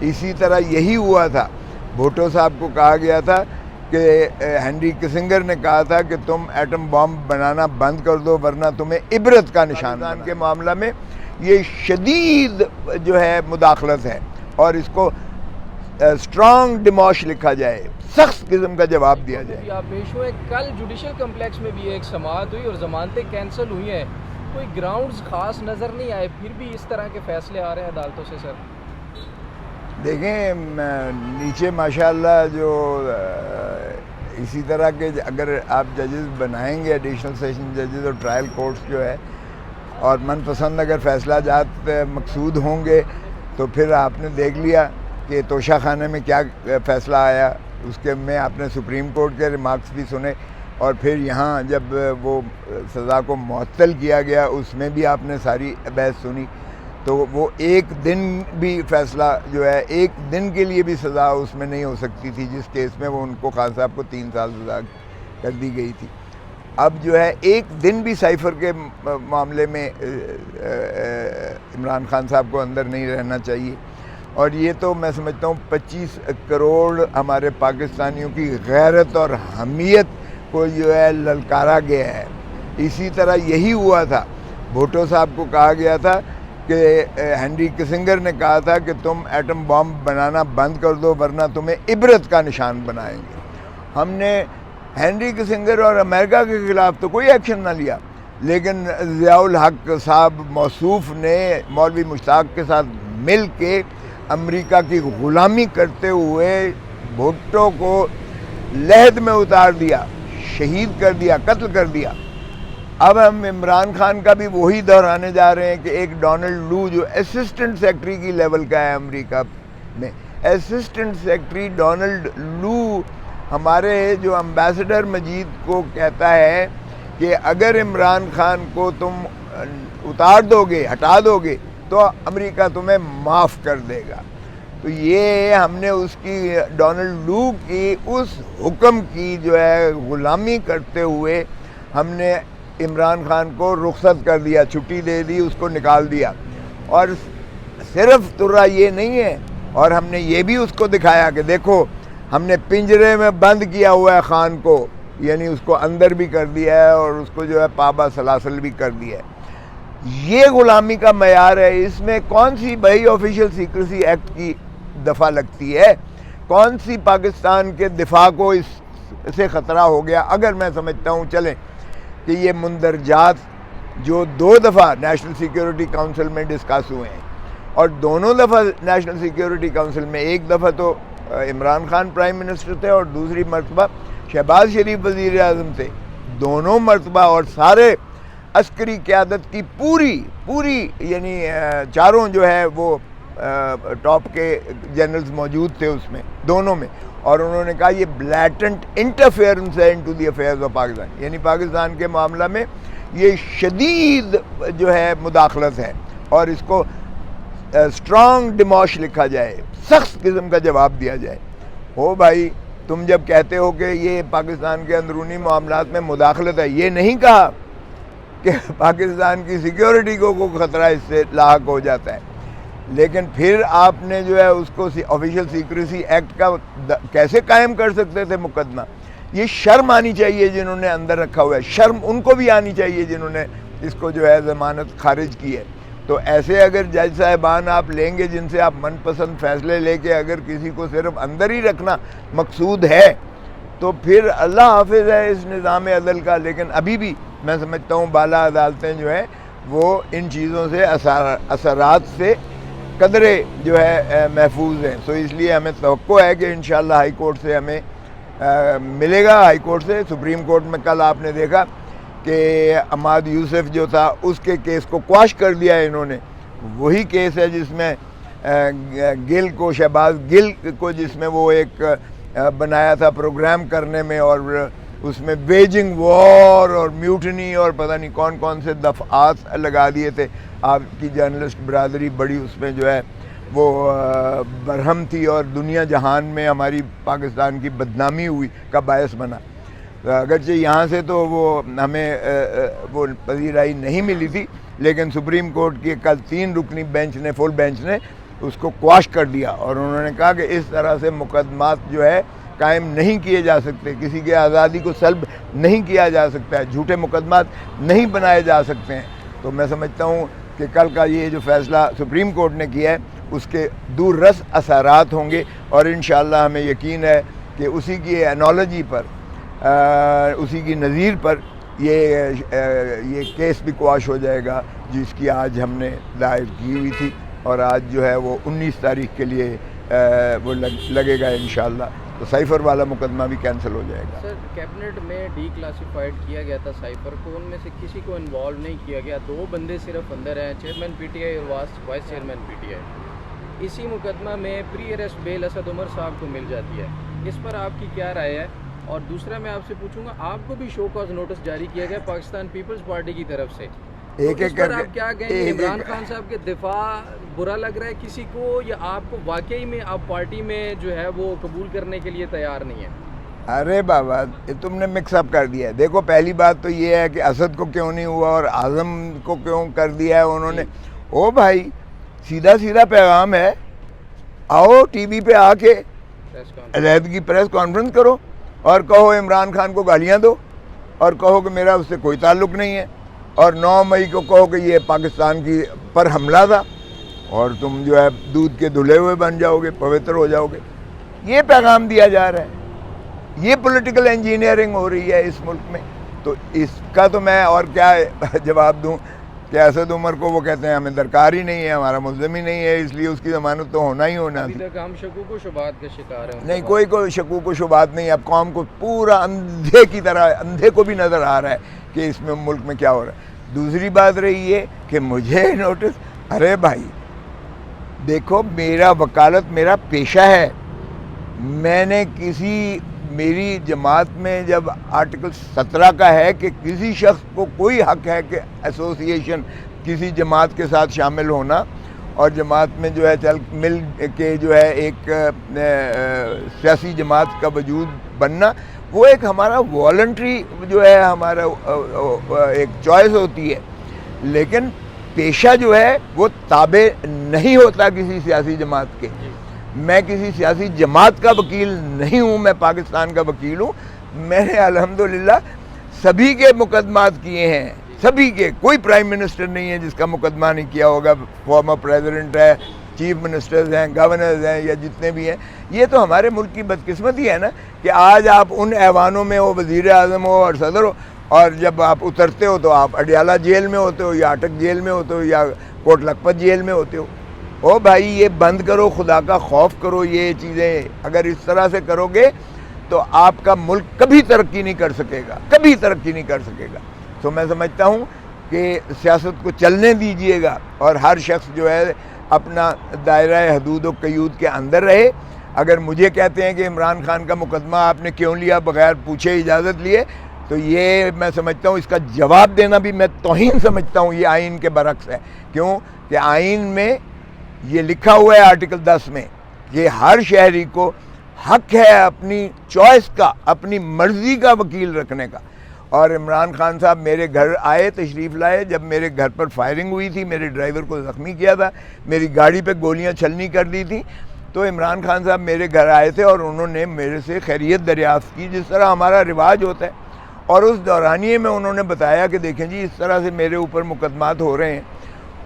اسی طرح یہی ہوا تھا، بھٹو صاحب کو کہا گیا تھا کہ ہینری کسنگر نے کہا تھا کہ تم ایٹم بام بنانا بند کر دو ورنہ تمہیں عبرت کا نشان کے معاملہ میں یہ شدید جو ہے مداخلت ہے، اور اس کو اسٹرانگ ڈیموش لکھا جائے، سخت قسم کا جواب دیا جائے۔ آپ پیش ہوئے، کل جوڈیشل کمپلیکس میں بھی ایک سماعت ہوئی اور ضمانتیں کینسل ہوئی ہیں، کوئی گراؤنڈز خاص نظر نہیں آئے، پھر بھی اس طرح کے فیصلے آ رہے ہیں عدالتوں سے سر؟ دیکھیں نیچے ماشاءاللہ جو اسی طرح کے اگر آپ ججز بنائیں گے، ایڈیشنل سیشن ججز اور ٹرائل کورٹس جو ہے، اور من پسند اگر فیصلہ جات مقصود ہوں گے تو پھر آپ نے دیکھ لیا کہ توشہ خانے میں کیا فیصلہ آیا، اس کے میں آپ نے سپریم کورٹ کے ریمارکس بھی سنے، اور پھر یہاں جب وہ سزا کو معطل کیا گیا اس میں بھی آپ نے ساری بحث سنی، تو وہ ایک دن بھی فیصلہ جو ہے، ایک دن کے لیے بھی سزا اس میں نہیں ہو سکتی تھی، جس کیس میں وہ ان کو خان صاحب کو 3 سال سزا کر دی گئی تھی۔ اب جو ہے ایک دن بھی سائفر کے معاملے میں عمران خان صاحب کو اندر نہیں رہنا چاہیے، اور یہ تو میں سمجھتا ہوں 25 کروڑ ہمارے پاکستانیوں کی غیرت اور حمیت کو جو ہے للکارا گیا ہے۔ اسی طرح یہی ہوا تھا، بھٹو صاحب کو کہا گیا تھا کہ ہینری کسنگر نے کہا تھا کہ تم ایٹم بام بنانا بند کر دو ورنہ تمہیں عبرت کا نشان بنائیں گے۔ ہم نے ہینری کسنگر اور امریکہ کے خلاف تو کوئی ایکشن نہ لیا، لیکن ضیاء الحق صاحب موصوف نے مولوی مشتاق کے ساتھ مل کے امریکہ کی غلامی کرتے ہوئے بھٹو کو لحد میں اتار دیا، شہید کر دیا، قتل کر دیا۔ اب ہم عمران خان کا بھی وہی دہرانے جا رہے ہیں کہ ایک ڈونلڈ لو جو اسسٹنٹ سیکرٹری کی لیول کا ہے امریکہ میں، اسسٹنٹ سیکرٹری ڈونلڈ لو ہمارے جو امبیسڈر مجید کو کہتا ہے کہ اگر عمران خان کو تم اتار دو گے، ہٹا دو گے تو امریکہ تمہیں معاف کر دے گا۔ تو یہ ہم نے اس کی ڈونلڈ لو کی اس حکم کی جو ہے غلامی کرتے ہوئے ہم نے عمران خان کو رخصت کر دیا، چھٹی دے دی، اس کو نکال دیا۔ اور صرف ترا یہ نہیں ہے، اور ہم نے یہ بھی اس کو دکھایا کہ دیکھو ہم نے پنجرے میں بند کیا ہوا ہے خان کو، یعنی اس کو اندر بھی کر دیا ہے اور اس کو جو ہے پابا سلاسل بھی کر دیا ہے۔ یہ غلامی کا معیار ہے، اس میں کون سی بھائی آفیشیل سیکریسی ایکٹ کی دفعہ لگتی ہے؟ کون سی پاکستان کے دفاع کو اس سے خطرہ ہو گیا؟ اگر میں سمجھتا ہوں چلیں کہ یہ مندرجات جو 2 دفعہ نیشنل سیکیورٹی کونسل میں ڈسکس ہوئے ہیں، اور دونوں دفعہ نیشنل سیکیورٹی کونسل میں، ایک دفعہ تو عمران خان پرائم منسٹر تھے اور دوسری مرتبہ شہباز شریف وزیر اعظم تھے، دونوں مرتبہ، اور سارے عسکری قیادت کی پوری یعنی چاروں جو ہے وہ ٹاپ کے جنرلز موجود تھے اس میں، دونوں میں، اور انہوں نے کہا یہ بلیٹنٹ انٹرفیئرنس ہے into the affairs of Pakistan, یعنی پاکستان کے معاملہ میں یہ شدید جو ہے مداخلت ہے، اور اس کو اسٹرانگ ڈیموش لکھا جائے، سخت قسم کا جواب دیا جائے۔ ہو بھائی، تم جب کہتے ہو کہ یہ پاکستان کے اندرونی معاملات میں مداخلت ہے، یہ نہیں کہا کہ پاکستان کی سیکیورٹی کو کوئی خطرہ اس سے لاحق ہو جاتا ہے، لیکن پھر آپ نے جو ہے اس کو آفیشیل سیکریسی ایکٹ کا کیسے قائم کر سکتے تھے مقدمہ؟ یہ شرم آنی چاہیے جنہوں نے اندر رکھا ہوا ہے، شرم ان کو بھی آنی چاہیے جنہوں نے اس کو جو ہے ضمانت خارج کی ہے۔ تو ایسے اگر جج صاحبان آپ لیں گے جن سے آپ من پسند فیصلے لے کے اگر کسی کو صرف اندر ہی رکھنا مقصود ہے تو پھر اللہ حافظ ہے اس نظام عدل کا۔ لیکن ابھی بھی میں سمجھتا ہوں بالا عدالتیں جو ہیں وہ ان چیزوں سے اثرات سے قدرے جو ہے محفوظ ہیں، تو اس لیے ہمیں توقع ہے کہ انشاءاللہ ہائی کورٹ سے ہمیں ملے گا، ہائی کورٹ سے۔ سپریم کورٹ میں کل آپ نے دیکھا کہ عماد یوسف جو تھا اس کے کیس کو قواش کر دیا ہے انہوں نے، وہی کیس ہے جس میں گل کو، شہباز گل کو، جس میں وہ ایک بنایا تھا پروگرام کرنے میں، اور اس میں بیجنگ وار اور میوٹنی اور پتہ نہیں کون کون سے دفعات لگا دیے تھے۔ آپ کی جرنلسٹ برادری بڑی اس میں جو ہے وہ برہم تھی، اور دنیا جہان میں ہماری پاکستان کی بدنامی ہوئی کا باعث بنا۔ اگرچہ یہاں سے تو وہ ہمیں وہ پذیرائی نہیں ملی تھی، لیکن سپریم کورٹ کی کل 3 رکنی بینچ نے، فل بینچ نے اس کو quash کر دیا، اور انہوں نے کہا کہ اس طرح سے مقدمات جو ہے قائم نہیں کیے جا سکتے، کسی کی آزادی کو سلب نہیں کیا جا سکتا ہے، جھوٹے مقدمات نہیں بنائے جا سکتے ہیں۔ تو میں سمجھتا ہوں کہ کل کا یہ جو فیصلہ سپریم کورٹ نے کیا ہے اس کے دور رس اثرات ہوں گے، اور انشاءاللہ ہمیں یقین ہے کہ اسی کی انالوجی پر، اسی کی نظیر پر یہ کیس بھی quash ہو جائے گا، جس کی آج ہم نے دائر کی ہوئی تھی، اور آج جو ہے وہ 19 تاریخ کے لیے وہ لگے گا انشاءاللہ، تو سائفر والا مقدمہ بھی کینسل ہو جائے گا۔ سر کیبنٹ میں ڈی کلاسیفائڈ کیا گیا تھا سائفر کو، ان میں سے کسی کو انوالو نہیں کیا گیا، 2 بندے صرف اندر ہیں، چیئرمین پی ٹی آئی اور vice chairman P T I. اسی مقدمہ میں پری اریسٹ بیل اسد عمر صاحب کو مل جاتی ہے، اس پر آپ کی کیا رائے ہے؟ اور دوسرا میں آپ سے پوچھوں گا، آپ کو بھی شو کاز نوٹس جاری کیا گیا پاکستان پیپلز پارٹی کی طرف سے، ایک اس پر آپ کیا کہیں گے؟ عمران خان صاحب کے دفاع برا لگ رہا ہے کسی کو، یا آپ کو واقعی میں آپ پارٹی میں جو ہے وہ قبول کرنے کے لیے تیار نہیں ہے؟ ارے بابا تم نے مکس اپ کر دیا ہے۔ دیکھو پہلی بات تو یہ ہے کہ اسد کو کیوں نہیں ہوا اور اعظم کو کیوں کر دیا ہے انہوں نے۔ او بھائی سیدھا سیدھا پیغام ہے، آؤ ٹی وی پہ آ کے علیحدگی پریس کانفرنس کرو اور کہو عمران خان کو گالیاں دو، اور کہو کہ میرا اس سے کوئی تعلق نہیں ہے، اور 9 مئی کو کہو کہ یہ پاکستان کی پر حملہ تھا، اور تم جو ہے دودھ کے دھلے ہوئے بن جاؤ گے، پوتر ہو جاؤ گے۔ یہ پیغام دیا جا رہا ہے، یہ پولیٹیکل انجینئرنگ ہو رہی ہے اس ملک میں۔ تو اس کا تو میں اور کیا جواب دوں کہ اسد عمر کو وہ کہتے ہیں ہمیں درکار ہی نہیں ہے، ہمارا ملزم ہی نہیں ہے، اس لیے اس کی ضمانت تو ہونا ہی ہونا تھی۔ ابھی تک ہم شکوک و شبہات کے شکار ہیں۔ نہیں، کوئی شکوک و شبہات نہیں، اب قوم کو پورا اندھے کی طرح، اندھے کو بھی نظر آ رہا ہے کہ اس میں ملک میں کیا ہو رہا ہے۔ دوسری بات رہی ہے کہ مجھے نوٹس، ارے بھائی دیکھو میرا وکالت میرا پیشہ ہے، میں نے میری جماعت میں جب آرٹیکل 17 کا ہے کہ کسی شخص کو کوئی حق ہے کہ ایسوسیشن کسی جماعت کے ساتھ شامل ہونا، اور جماعت میں جو ہے مل کے جو ہے ایک سیاسی جماعت کا وجود بننا، وہ ایک ہمارا والنٹری جو ہے ہمارا ایک چوائس ہوتی ہے، لیکن پیشہ جو ہے وہ تابع نہیں ہوتا کسی سیاسی جماعت کے۔ میں کسی سیاسی جماعت کا وکیل نہیں ہوں، میں پاکستان کا وکیل ہوں۔ میں نے الحمدللہ سبھی کے مقدمات کیے ہیں، سبھی کے، کوئی پرائم منسٹر نہیں ہے جس کا مقدمہ نہیں کیا ہوگا، فارمر پریزیڈنٹ ہے، چیف منسٹرز ہیں، گورنرز ہیں، یا جتنے بھی ہیں۔ یہ تو ہمارے ملک کی بدقسمتی ہے نا کہ آج آپ ان ایوانوں میں ہو، وزیر اعظم ہو اور صدر ہو، اور جب آپ اترتے ہو تو آپ اڈیالہ جیل میں ہوتے ہو، یا اٹک جیل میں ہوتے ہو، یا کوٹ لکھپت جیل میں ہوتے ہو۔ او بھائی یہ بند کرو، خدا کا خوف کرو، یہ چیزیں اگر اس طرح سے کرو گے تو آپ کا ملک کبھی ترقی نہیں کر سکے گا، کبھی ترقی نہیں کر سکے گا۔ تو میں سمجھتا ہوں کہ سیاست کو چلنے دیجئے گا، اور ہر شخص جو ہے اپنا دائرہ حدود و قیود کے اندر رہے۔ اگر مجھے کہتے ہیں کہ عمران خان کا مقدمہ آپ نے کیوں لیا بغیر پوچھے اجازت لیے، تو یہ میں سمجھتا ہوں اس کا جواب دینا بھی میں توہین سمجھتا ہوں، یہ آئین کے برعکس ہے۔ کیوں کہ آئین میں یہ لکھا ہوا ہے آرٹیکل 10 میں کہ ہر شہری کو حق ہے اپنی چوائس کا، اپنی مرضی کا وکیل رکھنے کا۔ اور عمران خان صاحب میرے گھر آئے، تشریف لائے، جب میرے گھر پر فائرنگ ہوئی تھی، میرے ڈرائیور کو زخمی کیا تھا، میری گاڑی پہ گولیاں چھلنی کر دی تھی، تو عمران خان صاحب میرے گھر آئے تھے اور انہوں نے میرے سے خیریت دریافت کی، جس طرح ہمارا رواج ہوتا ہے۔ اور اس دورانیے میں انہوں نے بتایا کہ دیکھیں جی اس طرح سے میرے اوپر مقدمات ہو رہے ہیں،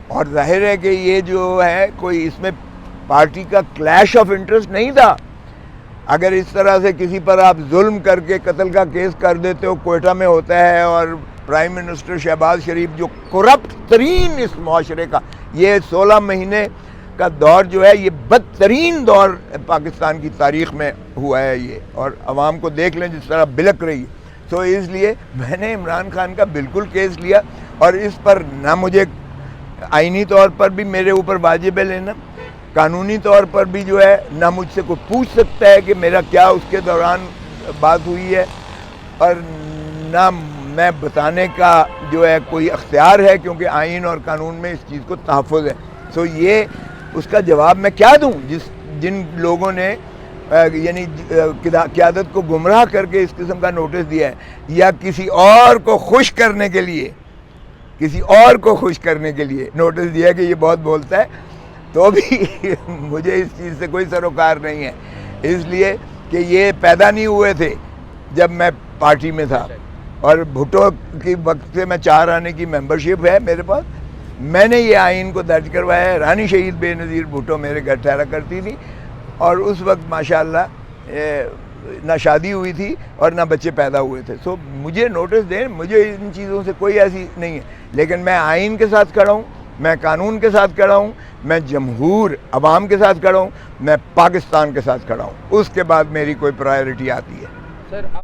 اور ظاہر ہے کہ یہ جو ہے کوئی اس میں پارٹی کا کلیش آف انٹرسٹ نہیں تھا۔ اگر اس طرح سے کسی پر آپ ظلم کر کے قتل کا کیس کر دیتے ہو، کوئٹہ میں ہوتا ہے، اور پرائم منسٹر شہباز شریف جو کرپٹ ترین اس معاشرے کا، یہ 16 مہینے کا دور جو ہے یہ بدترین دور پاکستان کی تاریخ میں ہوا ہے یہ، اور عوام کو دیکھ لیں جس طرح بلک رہی ہے۔ تو اس لیے میں نے عمران خان کا بالکل کیس لیا، اور اس پر نہ مجھے آئینی طور پر بھی میرے اوپر واجب ہے لینا، قانونی طور پر بھی جو ہے نہ مجھ سے کوئی پوچھ سکتا ہے کہ میرا کیا اس کے دوران بات ہوئی ہے، اور نہ میں بتانے کا جو ہے کوئی اختیار ہے، کیونکہ آئین اور قانون میں اس چیز کو تحفظ ہے۔ سو یہ اس کا جواب میں کیا دوں جن لوگوں نے یعنی قیادت کو گمراہ کر کے اس قسم کا نوٹس دیا ہے، یا کسی اور کو خوش کرنے کے لیے نوٹس دیا کہ یہ بہت بولتا ہے۔ تو بھی مجھے اس چیز سے کوئی سروکار نہیں ہے، اس لیے کہ یہ پیدا نہیں ہوئے تھے جب میں پارٹی میں تھا، اور بھٹو کی وقت سے میں 4 آنے کی ممبرشپ ہے میرے پاس. میں نے یہ آئین کو درج کروایا ہے. رانی شہید بے نظیر بھٹو میرے گھر ٹھہرا کرتی تھی، اور اس وقت ماشاءاللہ نہ شادی ہوئی تھی اور نہ بچے پیدا ہوئے تھے. سو مجھے نوٹس دیں، مجھے ان چیزوں سے کوئی ایسی نہیں ہے، لیکن میں آئین کے ساتھ کھڑا ہوں، میں قانون کے ساتھ کھڑا ہوں، میں جمہور عوام کے ساتھ کھڑا ہوں، میں پاکستان کے ساتھ کھڑا ہوں. اس کے بعد میری کوئی پرائیورٹی آتی ہے. سر